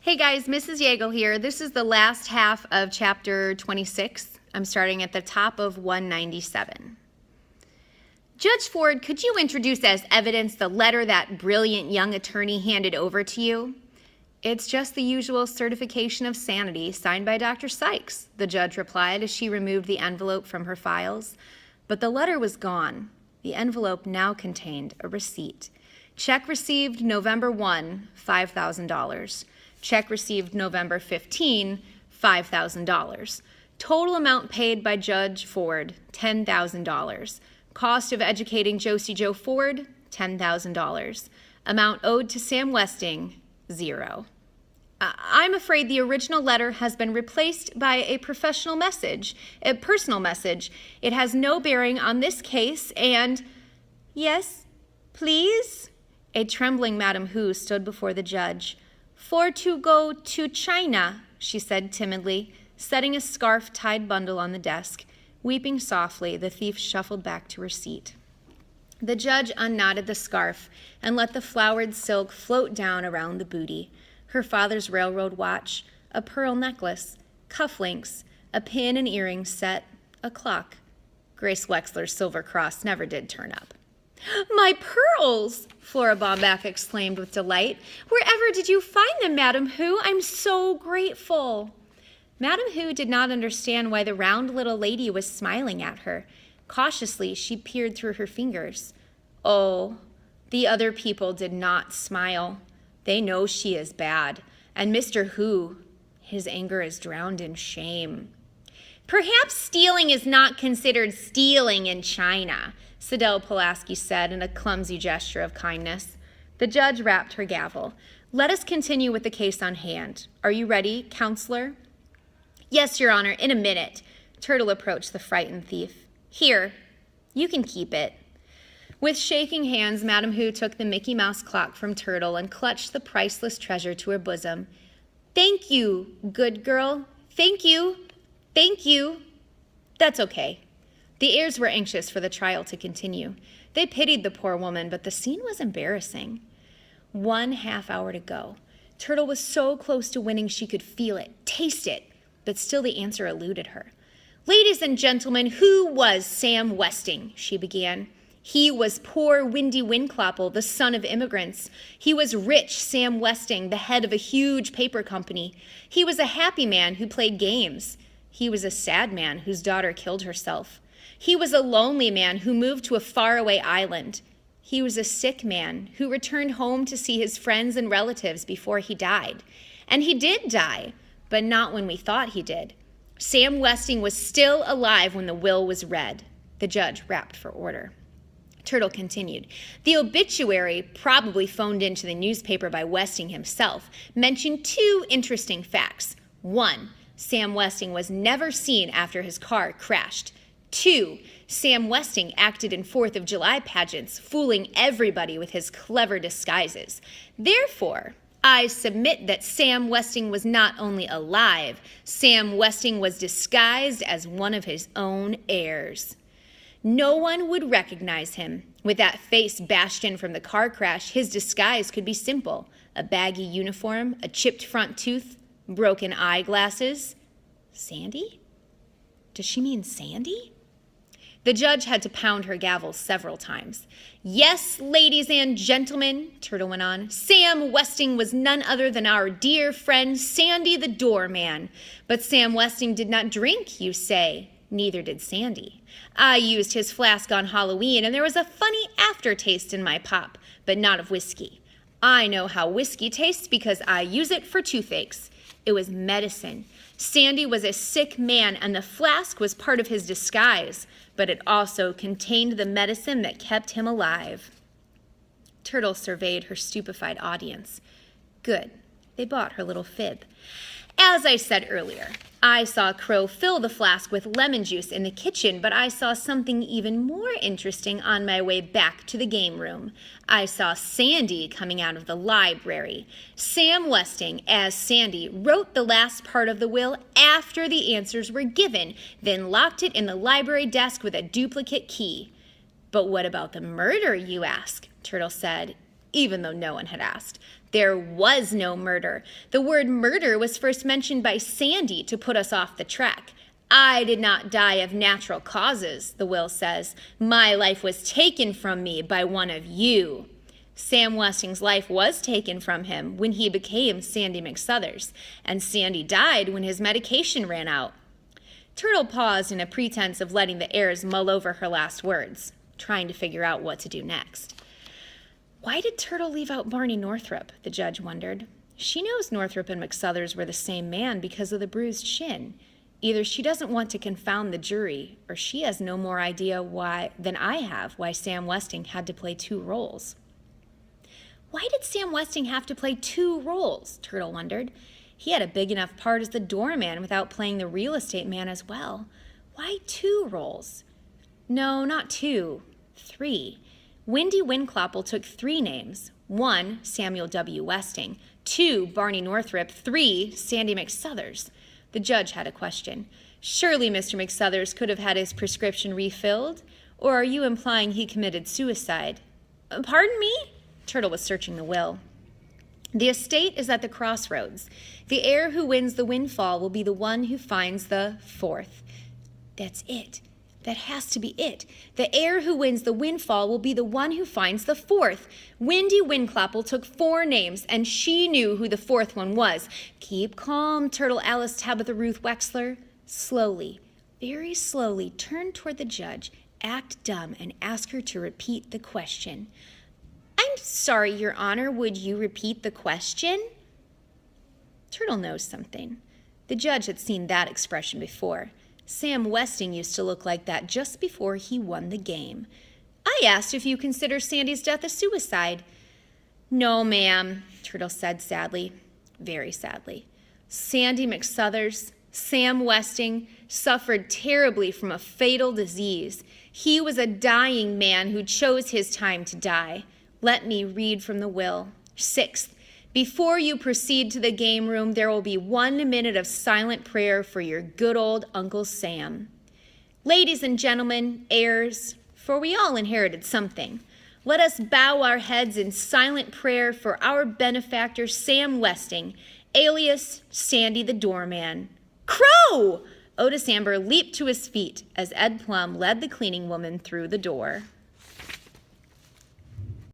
Hey guys, Mrs. Yago here. This is the last half of chapter 26. I'm starting at the top of 197. Judge Ford, could you introduce as evidence the letter that brilliant young attorney handed over to you? It's just the usual certification of sanity signed by Dr. Sykes, the judge replied as she removed the envelope from her files. But the letter was gone. The envelope now contained a receipt. Check received November 1, $5,000. Check received November 15, $5,000. Total amount paid by Judge Ford, $10,000. Cost of educating Josie Joe Ford, $10,000. Amount owed to Sam Westing, $0. I'm afraid the original letter has been replaced by a professional message, a personal message. It has no bearing on this case and... Yes, please? A trembling Madam Hu stood before the judge. For to go to China, she said timidly, setting a scarf-tied bundle on the desk. Weeping softly, the thief shuffled back to her seat. The judge unknotted the scarf and let the flowered silk float down around the booty. Her father's railroad watch, a pearl necklace, cufflinks, a pin and earring set, a clock. Grace Wexler's silver cross never did turn up. My pearls! Flora Baumbach exclaimed with delight. Wherever did you find them, Madam Hu? I'm so grateful. Madam Hu did not understand why the round little lady was smiling at her. Cautiously, she peered through her fingers. Oh, the other people did not smile. They know she is bad. And Mr. Hu, his anger is drowned in shame. Perhaps stealing is not considered stealing in China, Sidel Pulaski said in a clumsy gesture of kindness. The judge rapped her gavel. Let us continue with the case on hand. Are you ready, counselor? Yes, Your Honor, in a minute. Turtle approached the frightened thief. Here, you can keep it. With shaking hands, Madam Hu took the Mickey Mouse clock from Turtle and clutched the priceless treasure to her bosom. Thank you, good girl. Thank you. Thank you. That's okay. The heirs were anxious for the trial to continue. They pitied the poor woman, but the scene was embarrassing. 1/2 hour to go. Turtle was so close to winning she could feel it, taste it, but still the answer eluded her. Ladies and gentlemen, who was Sam Westing? She began. He was poor Windy Windclopple, the son of immigrants. He was rich Sam Westing, the head of a huge paper company. He was a happy man who played games. He was a sad man whose daughter killed herself. He was a lonely man who moved to a faraway island. He was a sick man who returned home to see his friends and relatives before he died. And he did die, but not when we thought he did. Sam Westing was still alive when the will was read. The judge rapped for order. Turtle continued. The obituary, probably phoned into the newspaper by Westing himself, mentioned 2 interesting facts. 1, Sam Westing was never seen after his car crashed. 2, Sam Westing acted in 4th of July pageants, fooling everybody with his clever disguises. Therefore, I submit that Sam Westing was not only alive, Sam Westing was disguised as one of his own heirs. No one would recognize him. With that face bashed in from the car crash, his disguise could be simple. A baggy uniform, a chipped front tooth, broken eyeglasses. Sandy? Does she mean Sandy? The judge had to pound her gavel several times. Yes, ladies and gentlemen, Turtle went on, Sam Westing was none other than our dear friend Sandy the doorman. But Sam Westing did not drink, you say. Neither did Sandy. I used his flask on Halloween, and there was a funny aftertaste in my pop, but not of whiskey. I know how whiskey tastes because I use it for toothaches. It was medicine. Sandy was a sick man, and the flask was part of his disguise, but it also contained the medicine that kept him alive. Turtle surveyed her stupefied audience. Good. They bought her little fib. As I said earlier, I saw Crow fill the flask with lemon juice in the kitchen, but I saw something even more interesting on my way back to the game room. I saw Sandy coming out of the library. Sam Westing, as Sandy, wrote the last part of the will after the answers were given, then locked it in the library desk with a duplicate key. But what about the murder, you ask? Turtle said. even though no one had asked. There was no murder. The word murder was first mentioned by Sandy to put us off the track. I did not die of natural causes, the will says. My life was taken from me by one of you. Sam Westing's life was taken from him when he became Sandy McSuthers, and Sandy died when his medication ran out. Turtle paused in a pretense of letting the heirs mull over her last words, trying to figure out what to do next. Why did Turtle leave out Barney Northrup? The judge wondered. She knows Northrup and McSuthers were the same man because of the bruised shin. Either she doesn't want to confound the jury, or she has no more idea than I have why Sam Westing had to play two roles. Why did Sam Westing have to play two roles? Turtle wondered. He had a big enough part as the doorman without playing the real estate man as well. Why two roles? No, not two. 3. Wendy Winclopple took 3 names. 1, Samuel W. Westing. 2, Barney Northrup. 3, Sandy McSuthers. The judge had a question. Surely Mr. McSuthers could have had his prescription refilled? Or are you implying he committed suicide? Pardon me? Turtle was searching the will. The estate is at the crossroads. The heir who wins the windfall will be the one who finds the 4th. That's it. That has to be it. The heir who wins the windfall will be the one who finds the 4th. Wendy Winclopple took 4 names, and she knew who the 4th one was. Keep calm, Turtle Alice Tabitha Ruth Wexler. Slowly, very slowly, turn toward the judge, act dumb, and ask her to repeat the question. I'm sorry, Your Honor, would you repeat the question? Turtle knows something. The judge had seen that expression before. Sam Westing used to look like that just before he won the game. I asked if you consider Sandy's death a suicide. No, ma'am, Turtle said sadly, very sadly. Sandy McSuthers, Sam Westing, suffered terribly from a fatal disease. He was a dying man who chose his time to die. Let me read from the will. 6th, before you proceed to the game room, there will be 1 minute of silent prayer for your good old Uncle Sam. Ladies and gentlemen, heirs, for we all inherited something, let us bow our heads in silent prayer for our benefactor Sam Westing, alias Sandy the Doorman. Crow! Otis Amber leaped to his feet as Ed Plum led the cleaning woman through the door.